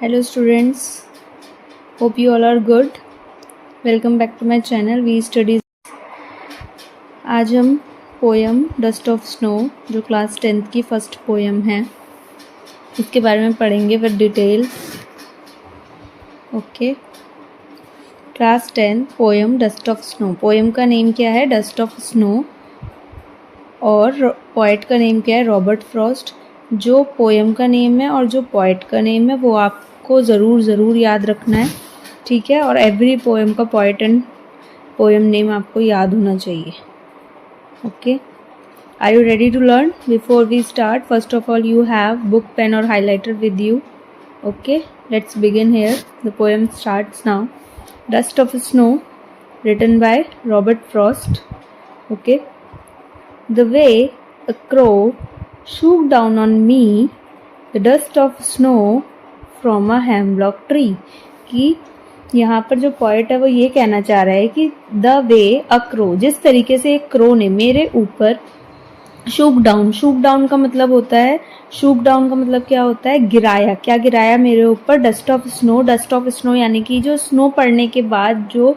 Hello students, hope you all are good. Welcome back to my channel We Study। आज हम poem dust of snow जो class 10th की first poem है इसके बारे में पढ़ेंगे with detail. Okay, class 10 poem dust of snow. Poem का नेम क्या है? Dust of snow. और पोएट का नेम क्या है? Robert Frost. जो पोएम का नेम है और जो पोएट का नेम है वो आपको ज़रूर याद रखना है, ठीक है। और एवरी पोएम का पोएट एंड पोएम नेम आपको याद होना चाहिए। Okay, are you ready to learn? Before we start, first of all you have book, pen और highlighter with you. Okay, let's begin here. The poem starts now. Dust of snow, written by Robert Frost. Okay, the way a crow shook down on me the dust of snow from a hemlock tree। कि यहाँ पर जो poet है वो ये कहना चाह रहा है कि द वे अ क्रो, जिस तरीके से एक क्रो ने मेरे ऊपर शूक डाउन का मतलब होता है, शूक डाउन का मतलब क्या होता है? गिराया। क्या गिराया मेरे ऊपर? डस्ट ऑफ स्नो यानी कि जो स्नो पड़ने के बाद जो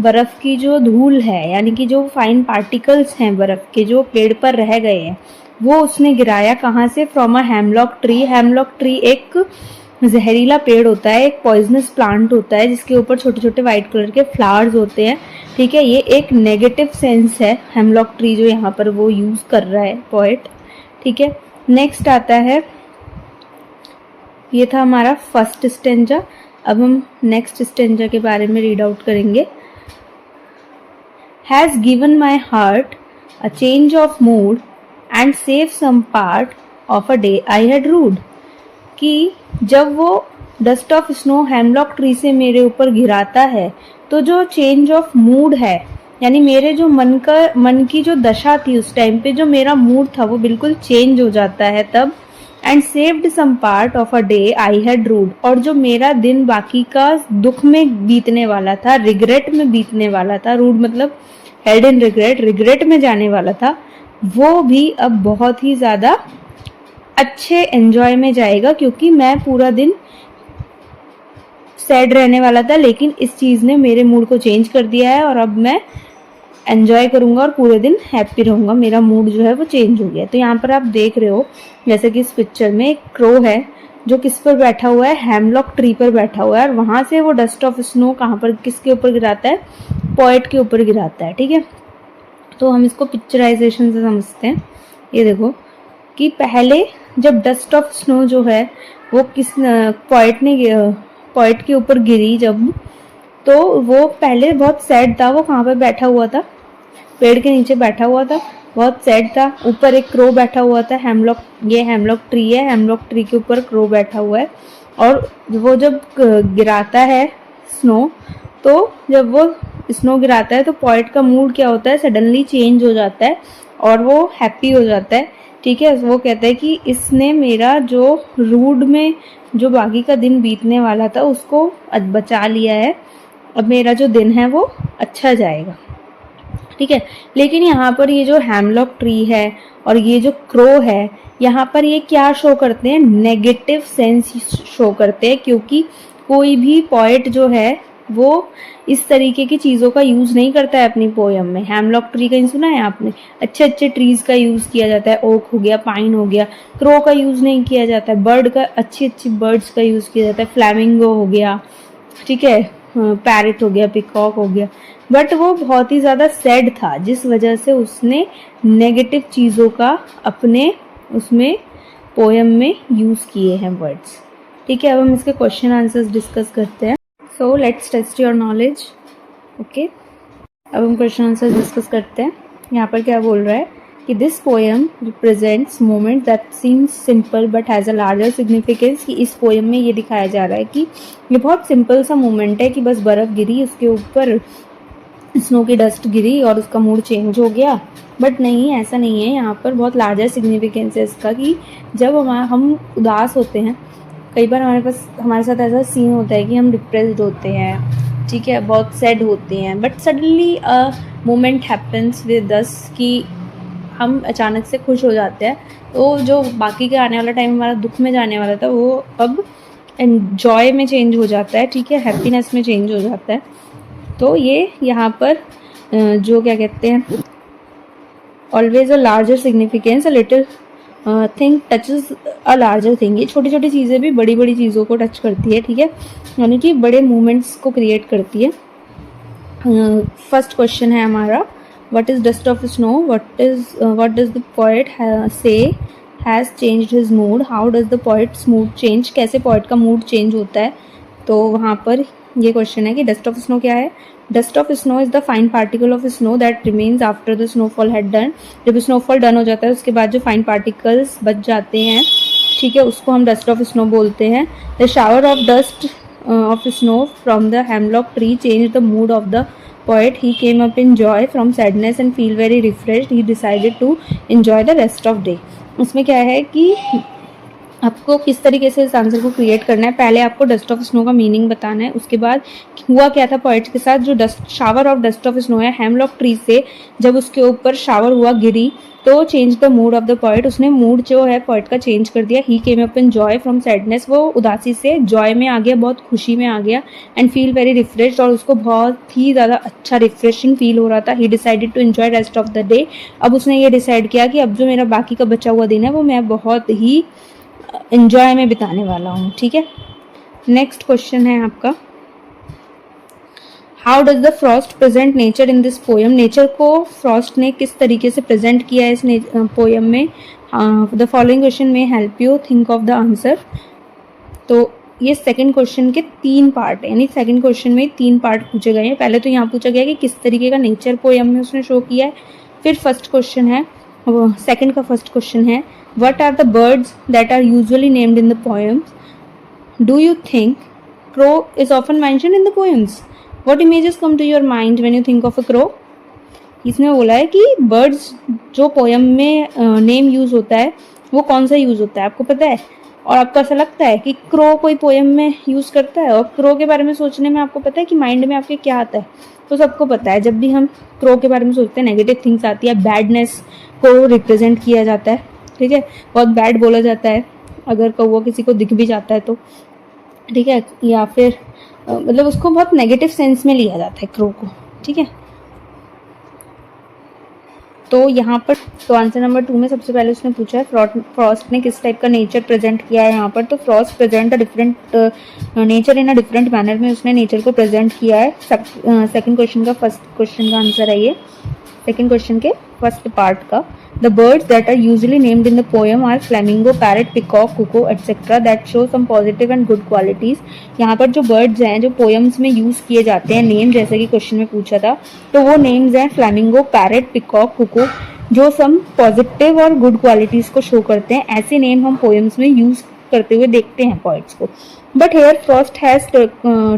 बर्फ़ की जो धूल है, यानी कि जो फाइन पार्टिकल्स हैं बर्फ़ के जो पेड़ पर रह गए हैं, वो उसने गिराया। कहाँ से? From a hemlock tree. Hemlock tree एक जहरीला पेड़ होता है, एक पॉइजनस प्लांट होता है जिसके ऊपर छोटे छोटे वाइट कलर के फ्लावर्स होते हैं, ठीक है। ये एक नेगेटिव सेंस है हेमलॉक ट्री जो यहाँ पर वो यूज़ कर रहा है पोएट, ठीक है। नेक्स्ट आता है, ये था हमारा फर्स्ट स्टेंजा। अब हम नेक्स्ट स्टेंजा के बारे में रीड आउट करेंगे। Has given my heart a change of mood and save some part of a day I had rued. कि जब वो dust of snow hemlock tree से मेरे ऊपर गिराता है तो जो चेंज ऑफ मूड है, यानी मेरे जो मन की जो दशा थी उस टाइम पे, जो मेरा मूड था वो बिल्कुल चेंज हो जाता है तब। And saved some part of a day I had rued, और जो मेरा दिन बाकी का दुख में बीतने वाला था, रिग्रेट में बीतने वाला था, रूड मतलब हेल्ड इन रिग्रेट में जाने वाला था, वो भी अब बहुत ही ज़्यादा अच्छे एंजॉय में जाएगा, क्योंकि मैं पूरा दिन सैड रहने वाला था लेकिन इस चीज़ ने मेरे मूड को चेंज कर दिया है और अब मैं एंजॉय करूँगा और पूरे दिन हैप्पी रहूँगा। मेरा मूड जो है वो चेंज हो गया। तो यहाँ पर आप देख रहे हो जैसे कि इस पिक्चर में एक क्रो है जो किस पर बैठा हुआ है? हेमलॉक ट्री पर बैठा हुआ है, और वहाँ से वो डस्ट ऑफ स्नो कहाँ पर, किसके ऊपर गिराता है? पोएट के ऊपर गिराता है, ठीक है। तो हम इसको पिक्चराइजेशन से समझते हैं। ये देखो कि पहले जब डस्ट ऑफ स्नो जो है वो पोएट के ऊपर गिरी जब, तो वो पहले बहुत सैड था। वो कहाँ पर बैठा हुआ था? पेड़ के नीचे बैठा हुआ था, बहुत सैड था। ऊपर एक क्रो बैठा हुआ था, ये हेमलॉक ट्री है, हेमलॉक ट्री के ऊपर क्रो बैठा हुआ है। और वो जब गिराता है स्नो, तो जब वो स्नो गिराता है तो पोएट का मूड क्या होता है? सडनली चेंज हो जाता है और वो हैप्पी हो जाता है, ठीक है। वो कहता है कि इसने मेरा जो रूड में जो बाकी का दिन बीतने वाला था उसको बचा लिया है, अब मेरा जो दिन है वो अच्छा जाएगा, ठीक है। लेकिन यहाँ पर ये जो हेमलॉक ट्री है और ये जो क्रो है, यहाँ पर ये क्या शो करते हैं? नेगेटिव सेंस शो करते हैं, क्योंकि कोई भी पोएट जो है वो इस तरीके की चीज़ों का यूज़ नहीं करता है अपनी पोएम में। हेमलॉक ट्री का ही सुना है आपने? अच्छे ट्रीज़ का यूज़ किया जाता है, ओक हो गया, पाइन हो गया। क्रो का यूज़ नहीं किया जाता है। बर्ड का, अच्छी बर्ड्स का यूज़ किया जाता है, फ्लैमिंगो हो गया, ठीक है, पैरेट हो गया, पिकॉक हो गया। बट वो बहुत ही ज़्यादा सैड था जिस वजह से उसने नेगेटिव चीज़ों का अपने उसमें पोएम में यूज़ किए हैं वर्ड्स, ठीक है। अब हम इसके क्वेश्चन आंसर्स डिस्कस करते हैं। So let's test your knowledge. Okay, अब हम क्वेश्चन आंसर डिस्कस करते हैं। यहाँ पर क्या बोल रहा है कि this poem represents moment that seems simple but has a larger significance. कि इस पोएम में ये दिखाया जा रहा है कि ये बहुत सिंपल सा मोमेंट है कि बस बर्फ़ गिरी, उसके ऊपर स्नो की डस्ट गिरी और उसका मूड चेंज हो गया। बट नहीं, ऐसा नहीं है। यहाँ पर बहुत लार्जर सिग्निफिकेंस है इसका कि जब हम उदास होते हैं, कई बार हमारे साथ ऐसा सीन होता है कि हम डिप्रेस्ड होते हैं, ठीक है, बहुत सैड होते हैं, but suddenly a moment happens with us कि हम अचानक से खुश हो जाते हैं। तो जो बाकी का आने वाला टाइम हमारा दुख में जाने वाला था वो अब जॉय में चेंज हो जाता है, ठीक है, हैप्पीनेस में चेंज हो जाता है। तो ये यहाँ पर जो क्या कहते हैं, always a larger significance, a little thing touches a larger thing. ये छोटी छोटी चीज़ें भी बड़ी बड़ी चीज़ों को टच करती है, ठीक है, यानी कि बड़े मूवमेंट्स को क्रिएट करती है। फर्स्ट क्वेश्चन है हमारा, what is dust of snow, what does the poet say has changed his mood, how does the poet's mood change, कैसे पोएट का मूड चेंज होता है। तो वहाँ पर ये क्वेश्चन है कि डस्ट ऑफ स्नो क्या है। Dust of snow is the fine particle of snow that remains after the snowfall had done. जब स्नोफॉल डन हो जाता है उसके बाद जो फाइन पार्टिकल्स बच जाते हैं, ठीक है, उसको हम डस्ट ऑफ स्नो बोलते हैं। The shower of dust of snow from the hemlock tree changed the mood of the poet. He came up in joy from sadness and feel very refreshed. He decided to enjoy the rest of day. उसमें क्या है कि आपको किस तरीके से इस answer को क्रिएट करना है। पहले आपको डस्ट ऑफ स्नो का मीनिंग बताना है, उसके बाद हुआ क्या था पोएट के साथ। जो dust shower of dust of snow है, हेमलॉक ट्री से जब उसके ऊपर शावर हुआ, गिरी, तो change the mood of the poet, उसने मूड जो है पोएट का चेंज कर दिया। He came up in joy from sadness, वो उदासी से जॉय में आ गया, बहुत खुशी में आ गया। एंड फील वेरी रिफ्रेश, और उसको बहुत ही ज़्यादा अच्छा रिफ्रेशिंग फील हो रहा था। He decided to enjoy rest of the day, अब उसने ये डिसाइड किया कि अब जो मेरा बाकी का बचा हुआ दिन है वो मैं बहुत ही एंजॉय में बिताने वाला हूँ, ठीक है। नेक्स्ट क्वेश्चन है आपका, how does the Frost present nature in this poem. Nature को फ्रॉस्ट ने किस तरीके से प्रेजेंट किया है इस पोएम में। द फॉलोइंग क्वेश्चन में help you think of the answer. तो ये सेकंड क्वेश्चन के 3 पार्ट है, यानी सेकंड क्वेश्चन में 3 पार्ट पूछे गए हैं। पहले तो यहाँ पूछा गया कि किस तरीके का नेचर पोएम में उसने शो किया है। फिर फर्स्ट क्वेश्चन है, सेकंड का फर्स्ट क्वेश्चन है, what are the birds that are usually named in the poems? Do you think crow is often mentioned in the poems? What images come to your mind when you think of a crow? इसमें बोला है कि birds जो poem में name use होता है वो कौन सा यूज होता है, आपको पता है? और आपको ऐसा लगता है कि क्रो कोई पोएम में यूज करता है? और क्रो के बारे में सोचने में आपको पता है कि माइंड में आपके क्या आता है? तो सबको पता है, जब भी हम क्रो के बारे में सोचते हैं नेगेटिव थिंग्स आती है, बैडनेस को रिप्रेजेंट किया जाता है, ठीक है, बहुत बैड बोला जाता है अगर कौवा किसी को दिख भी जाता है तो, ठीक है, या फिर मतलब उसको बहुत नेगेटिव सेंस में लिया जाता है क्रो को, ठीक है। तो यहाँ पर तो आंसर नंबर 2 में सबसे पहले उसने पूछा है फ्रॉस्ट ने किस टाइप का नेचर प्रेजेंट किया है यहाँ पर। तो Frost present a different nature in a different manner में उसने नेचर को प्रेजेंट किया है। सेकंड क्वेश्चन का फर्स्ट क्वेश्चन का आंसर है ये, सेकंड क्वेश्चन के फर्स्ट पार्ट का। The birds that are usually named in the poem are flamingo, parrot, peacock, cuckoo, etc. that show some positive and good qualities. यहाँ पर जो birds हैं जो poems में use किए जाते हैं नेम, जैसे कि क्वेश्चन में पूछा था, तो वो names हैं flamingo, parrot, peacock, cuckoo, जो some positive और good qualities को show करते हैं। ऐसे नेम हम poems में use करते हुए देखते हैं poets को। But here Frost has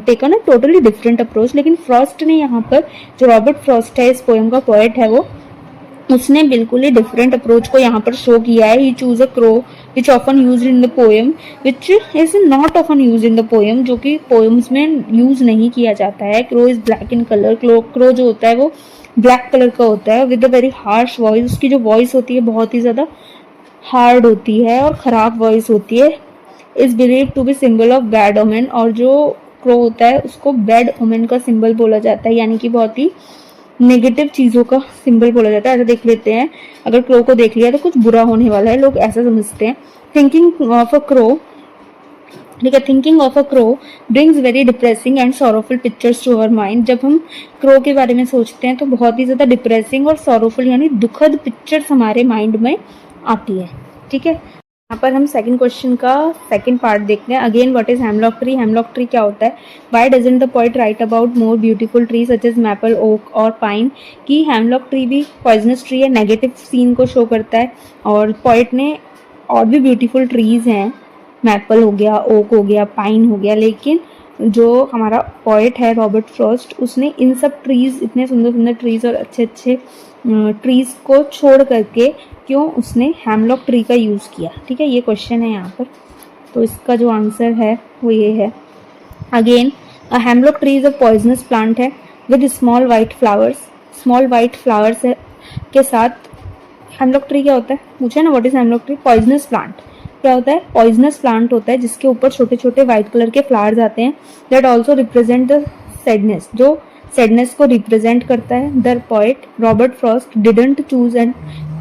taken a totally different approach. लेकिन फ्रॉस्ट ने यहाँ पर, जो रॉबर्ट फ्रॉस्ट है इस पोएम का पोएट है, वो उसने बिल्कुल ही डिफरेंट अप्रोच को यहाँ पर शो किया है। He choose a crow which often use in the poem which is not often use in the poem, जो कि पोएम्स में यूज नहीं किया जाता है। Crow is black in colour, crow जो होता है वो ब्लैक कलर का होता है, with a very harsh voice. उसकी जो वॉइस होती है बहुत ही ज़्यादा हार्ड होती है और ख़राब वॉइस होती है। Is believe to be symbol of bad omen, और जो क्रो होता है उसको बैड ओमेन का सिंबल बोला जाता है, यानी कि बहुत ही नेगेटिव चीज़ों का सिंबल बोला जाता है। ऐसा देख लेते हैं, अगर क्रो को देख लिया तो कुछ बुरा होने वाला है, लोग ऐसा समझते हैं। थिंकिंग ऑफ अ क्रो, ठीक है, thinking of a crow brings very depressing and sorrowful pictures to our mind. जब हम क्रो के बारे में सोचते हैं तो बहुत ही ज़्यादा डिप्रेसिंग और सॉरोफुल यानी दुखद पिक्चर्स हमारे माइंड में आती है, ठीक है। यहाँ पर हम सेकंड क्वेश्चन का सेकंड पार्ट देखते हैं। Again what is hemlock tree, hemlock tree क्या होता है। Why doesn't the poet write about more beautiful tree such as maple, oak और पाइन। कि हेमलॉक ट्री भी पॉइजनस ट्री है, नेगेटिव सीन को शो करता है, और पोएट ने और भी ब्यूटीफुल ट्रीज हैं, मैपल हो गया, ओक हो गया, पाइन हो गया, लेकिन जो हमारा पोएट है रॉबर्ट फ्रॉस्ट, उसने इन सब ट्रीज, इतने सुंदर सुंदर ट्रीज और अच्छे अच्छे ट्रीज को छोड़ करके क्यों उसने हेमलॉक ट्री का यूज़ किया, ठीक है। ये क्वेश्चन है यहाँ पर, तो इसका जो आंसर है वो ये है। Again a hemlock tree is a poisonous plant है with small white flowers, small white flowers के साथ। हेमलॉक ट्री क्या होता है, पूछे ना, what is hemlock tree, poisonous plant, क्या होता है, पॉइजनस प्लांट होता है जिसके ऊपर छोटे छोटे व्हाइट कलर के फ्लावर्स आते हैं, that also represent the sadness, जो सैडनेस को रिप्रेजेंट करता है। The poet Robert Frost didn't choose and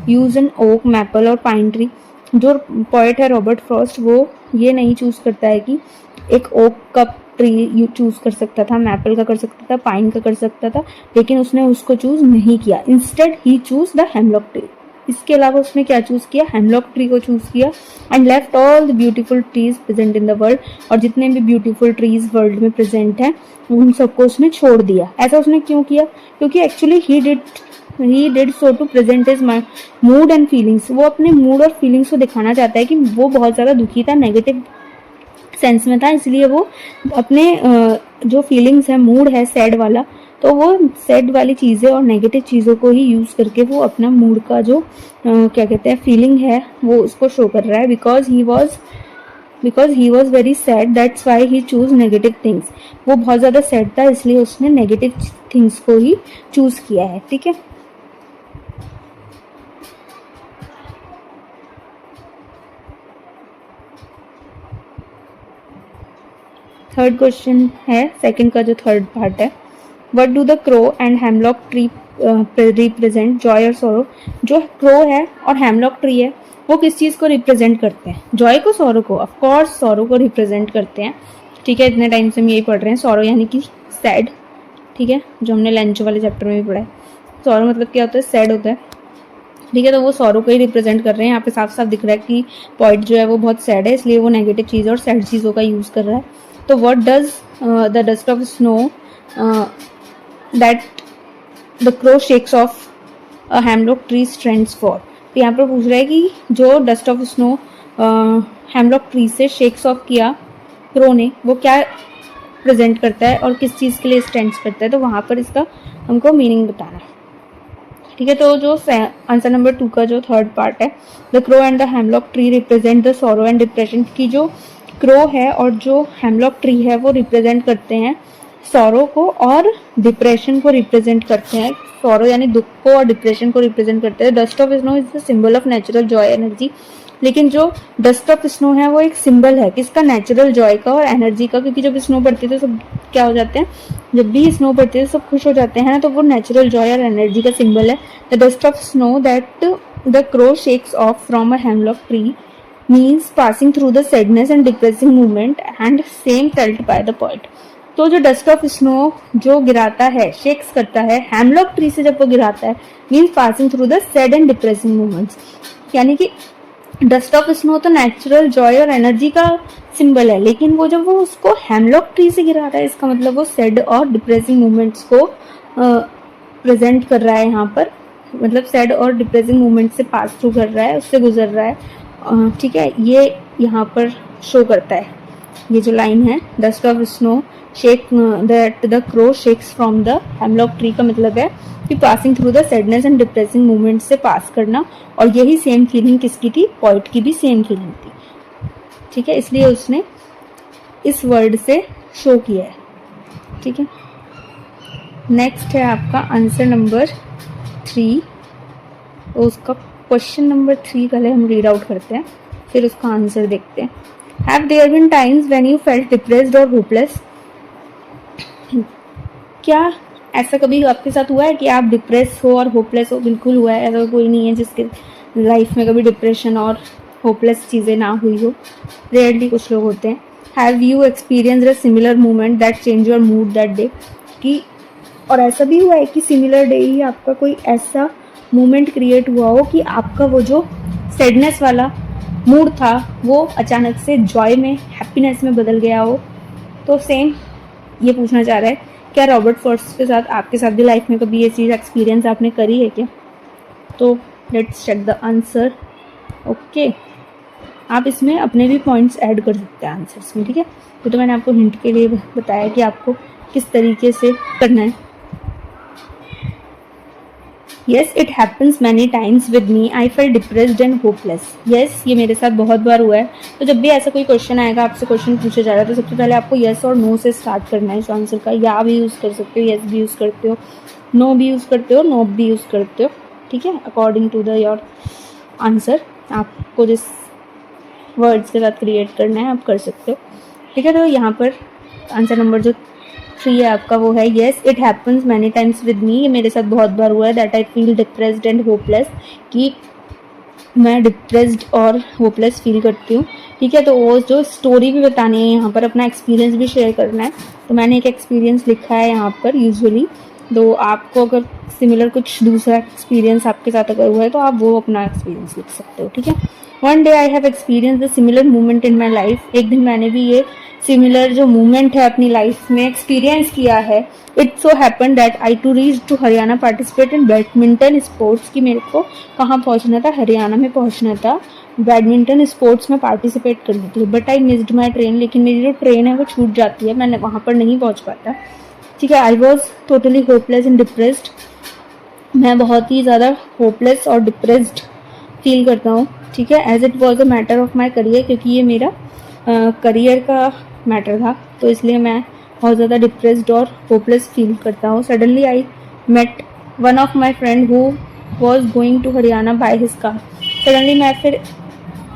use an oak, maple और पाइन ट्री। जो पोएट है रॉबर्ट फ्रॉस्ट, वो ये नहीं चूज करता है कि एक ओक का ट्री चूज कर सकता था, मैपल का कर सकता था, पाइन का कर सकता था, लेकिन उसने उसको चूज नहीं किया। Instead he choose the hemlock tree. इसके अलावा उसने क्या चूज किया, हेमलॉक ट्री को चूज किया। And left all the beautiful trees present in the world, और जितने भी ब्यूटीफुल ट्रीज वर्ल्ड में प्रेजेंट हैं उन सबको उसने छोड़ दिया। ऐसा उसने क्यों किया, क्योंकि actually he did so to present his mood and feelings. वो अपने मूड और फीलिंग्स को दिखाना चाहता है कि वो बहुत ज्यादा दुखी था, नेगेटिव सेंस में था, इसलिए वो अपने जो फीलिंग्स है, मूड है सैड वाला, तो वो सैड वाली चीज़ें और नेगेटिव चीज़ों को ही यूज़ करके वो अपना मूड का जो क्या कहते हैं फीलिंग है वो उसको शो कर रहा है। Because he was very sad, that's why he choose negative things. वो बहुत ज़्यादा सैड था, इसलिए उसने नेगेटिव थिंग्स को ही चूज किया है। ठीक है, थर्ड क्वेश्चन है, सेकंड का जो थर्ड पार्ट है, what do the crow and hemlock tree represent, Joy और सॉरो। जो क्रो है और हेमलॉक ट्री है वो किस चीज़ को रिप्रेजेंट करते हैं, जॉय को, सॉरो को? ऑफ कोर्स सॉरो को रिप्रेजेंट करते हैं। ठीक है, इतने टाइम से हम यही पढ़ रहे हैं, सॉरो यानी कि सैड। ठीक है, जो हमने लंच वाले चैप्टर में भी पढ़ा है। सॉरो मतलब क्या होता है, सैड होता है। ठीक है, तो वो सॉरो को ही रिप्रेजेंट कर रहे हैं। यहाँ पे साफ साफ दिख रहा है कि पॉइंट जो है वो बहुत सैड है, इसलिए वो नेगेटिव चीज़ और सैड चीज़ों का यूज़ कर रहा है। तो what does the dust of snow that the crow shakes of a hemlock tree strands for. तो यहाँ पर पूछ रहा है कि जो dust of snow hemlock tree से शेक्स ऑफ किया क्रो ने, वो क्या प्रेजेंट करता है और किस चीज़ के लिए स्टैंड्स करता है, तो वहाँ पर इसका हमको मीनिंग बताना है। ठीक है, तो जो आंसर नंबर 2 का जो थर्ड पार्ट है, the crow and the hemlock tree represent the sorrow and depression, की जो क्रो है और जो हेमलॉक ट्री है वो रिप्रेजेंट करते हैं सॉरो को और डिप्रेशन को रिप्रेजेंट करते हैं। सॉरो यानी दुख को और डिप्रेशन को रिप्रेजेंट करते हैं। Dust of snow is the symbol of natural Joy energy, लेकिन जो डस्ट ऑफ स्नो है वो एक सिंबल है किसका, नेचुरल जॉय का और एनर्जी का, क्योंकि जब स्नो पड़ती है तो सब क्या हो जाते हैं, जब भी स्नो पड़ती है तो सब खुश हो जाते हैं ना, तो वो नेचुरल जॉय और एनर्जी का सिंबल है। The dust of snow that the crow shakes of from a hemlock tree means passing through the sadness and depressing movement and same felt by the poet। तो जो dust of snow जो गिराता है, shakes करता है hemlock tree से, जब वो गिराता है means passing through the sad and depressing movements, यानी कि डस्ट ऑफ स्नो तो नेचुरल जॉय और एनर्जी का सिंबल है, लेकिन वो जब वो उसको हेमलॉक ट्री से गिरा रहा है, इसका मतलब वो सैड और डिप्रेसिंग मूवमेंट्स को प्रेजेंट कर रहा है यहाँ पर, मतलब सैड और डिप्रेसिंग मूवमेंट से पास थ्रू कर रहा है, उससे गुजर रहा है। ठीक है, ये यहाँ पर शो करता है। ये जो लाइन है, dust of snow shake that the crow shakes from the hemlock tree, का मतलब है कि passing through the sadness and depressing movement से पास करना, और यही सेम फीलिंग किसकी थी, पॉइंट की भी सेम फीलिंग थी। ठीक है, इसलिए उसने इस वर्ड से शो किया है। ठीक है, नेक्स्ट है आपका आंसर नंबर 3। तो उसका क्वेश्चन नंबर 3 पहले हम रीड आउट करते हैं, फिर उसका आंसर देखते हैं। Have there been times when you felt depressed और होपलेस। क्या ऐसा कभी आपके साथ हुआ है कि आप डिप्रेस हो और होपलेस हो? बिल्कुल हुआ है, ऐसा कोई नहीं है जिसके लाइफ में कभी डिप्रेशन और होपलेस चीज़ें ना हुई हो, रेयरली कुछ लोग होते हैं। Have you experienced a similar moment that change your mood that day, कि और ऐसा भी हुआ है कि सिमिलर डे ही आपका कोई ऐसा मोमेंट क्रिएट हुआ हो कि आपका वो जो सैडनेस वाला मूड था वो अचानक से जॉय में, हैप्पीनेस में बदल गया हो? तो सेम ये पूछना चाह रहा है, क्या रॉबर्ट फ्रॉस्ट के साथ आपके साथ भी लाइफ में कभी ये चीज़ एक्सपीरियंस आपने करी है क्या? तो let's check the answer. Okay, आप इसमें अपने भी पॉइंट्स ऐड कर सकते हैं आंसर्स में। ठीक है, तो मैंने आपको हिंट के लिए बताया कि आपको किस तरीके से करना है। Yes, it happens many times with me. I felt depressed and hopeless. Yes, ये मेरे साथ बहुत बार हुआ है। तो जब भी ऐसा कोई क्वेश्चन आएगा, आपसे क्वेश्चन पूछा जा रहा है, तो सबसे पहले आपको yes और no से स्टार्ट करना है इस आंसर का। या भी यूज़ कर सकते हो, yes भी यूज़ करते हो, no भी यूज़ करते हो, no भी यूज़ करते हो। ठीक है, according to the your answer, आपको जिस वर्ड्स के साथ क्रिएट करना है आप कर सकते हो, ठीक है। तो यहाँ पर आंसर नंबर जो 3 है आपका वो है yes it happens many times with me. ये मेरे साथ बहुत बार हुआ है that I feel depressed and hopeless, कि मैं डिप्रेस्ड और होपलेस फील करती हूँ, ठीक है। तो वो जो स्टोरी भी बतानी है यहाँ पर, अपना एक्सपीरियंस भी शेयर करना है, तो मैंने एक एक्सपीरियंस लिखा है यहाँ पर यूजुअली। तो आपको अगर सिमिलर कुछ दूसरा एक्सपीरियंस आपके साथ अगर हुआ है तो आप वो अपना एक्सपीरियंस लिख सकते हो, ठीक है। One day I have experience the similar movement in my life. एक दिन मैंने भी ये सिमिलर जो मूवमेंट है अपनी लाइफ में एक्सपीरियंस किया है। It so happen that I to reach to Haryana participate in badminton sports, की मेरे को कहाँ पहुँचना था, हरियाणा में पहुँचना था बैडमिंटन स्पोर्ट्स में पार्टिसिपेट करने के लिए। But I missed my train, लेकिन मेरी जो ट्रेन है वो छूट जाती है, मैंने वहाँ पर नहीं पहुँच पाता, ठीक है। I was totally hopeless and depressed, मैं बहुत ही ज़्यादा होपलेस और डिप्रेस्ड फील करता हूँ, ठीक है। As it was a matter of my career, क्योंकि ये मेरा करियर का मैटर था, तो इसलिए मैं बहुत ज़्यादा डिप्रेस्ड और होपलेस फील करता हूँ। Suddenly I met one of my friend who was going to Haryana by his car. Suddenly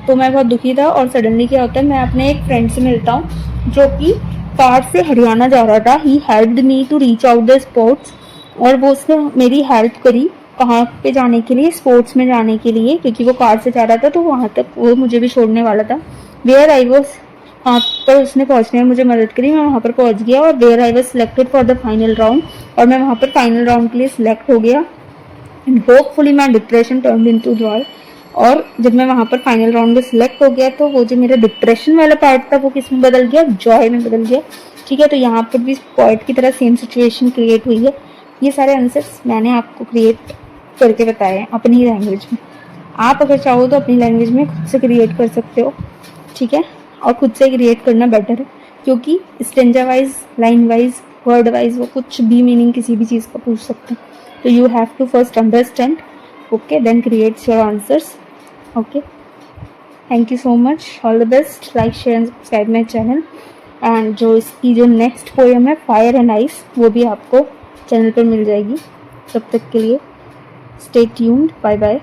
मैं बहुत दुखी था, और सडनली क्या होता है, मैं अपने एक फ्रेंड से मिलता हूँ जो कि कार से हरियाणा जा रहा था। He helped me to reach out the sports, और वो उसने मेरी हेल्प करी कहाँ पे जाने के लिए, स्पोर्ट्स में जाने के लिए, क्योंकि वो कार से जा रहा था तो वहाँ तक वो मुझे भी छोड़ने वाला था। वेयर आई वॉज, वहाँ पर उसने पहुँचने में मुझे मदद करी, मैं वहाँ पर पहुँच गया। और where I was selected for the final round, और मैं वहाँ पर फाइनल राउंड के लिए सिलेक्ट हो गया। And hopefully my depression turned into Joy, और जब मैं वहाँ पर फाइनल राउंड में सिलेक्ट हो गया तो वो जो मेरा डिप्रेशन वाला पार्ट था वो किस में बदल गया, जॉय में बदल गया, ठीक है। तो यहाँ पर भी पॉइंट की तरह सेम सिचुएशन क्रिएट हुई है। ये सारे आंसर्स मैंने आपको क्रिएट करके बताए हैं अपनी लैंग्वेज में। आप अगर चाहो तो अपनी लैंग्वेज में खुद से क्रिएट कर सकते हो, ठीक है। और खुद से क्रिएट करना बेटर है, क्योंकि stanza wise, line wise, word wise वो कुछ भी मीनिंग किसी भी चीज़ का पूछ सकते हैं। तो you have to first understand, okay, then creates your answers, okay. Thank you so much, all the best, like share and subscribe my channel. And जो इसकी जो नेक्स्ट पोएम है फायर एंड आइस, वो भी आपको चैनल पर मिल जाएगी। तब तक के लिए स्टे ट्यून्ड, बाय बाय।